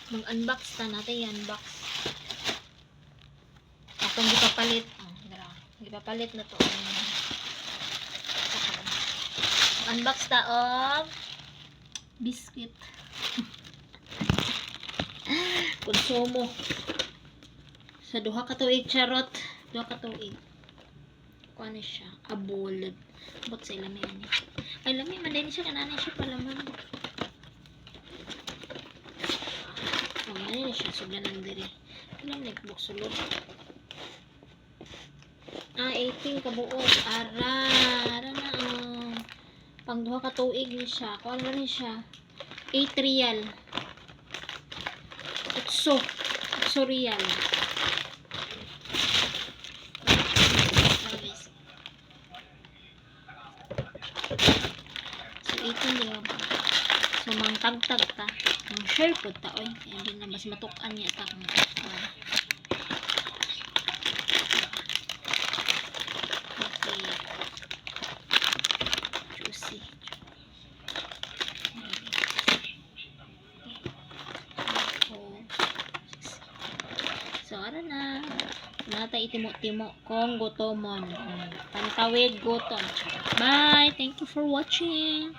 Mag-unbox ta natin yan. Unbox. Akong gipapalit. Gipapalit na to. Unbox ta og biscuit. Konsumo. Sa duha ka tuig charot. Duha ka tuig. Kuha na siya. Abol. Bot sa ilami ani. Ay lami man din siya kanana siya palaman. Ano siya sugdan ng diri. Ilang nagbook sulod. 18 kabuok. Ara na. Pang duha ka tuig ni siya. Kuha na rin siya. 8 real. 8 real. So 18 di ba? So mang tagtag ta. Ang share po ta oy. Hindi na mas matukan niya ta kung juicy. So ano na. Nata itimo-timo kong gutomon. Pantawid gutom. Bye. Thank you for watching.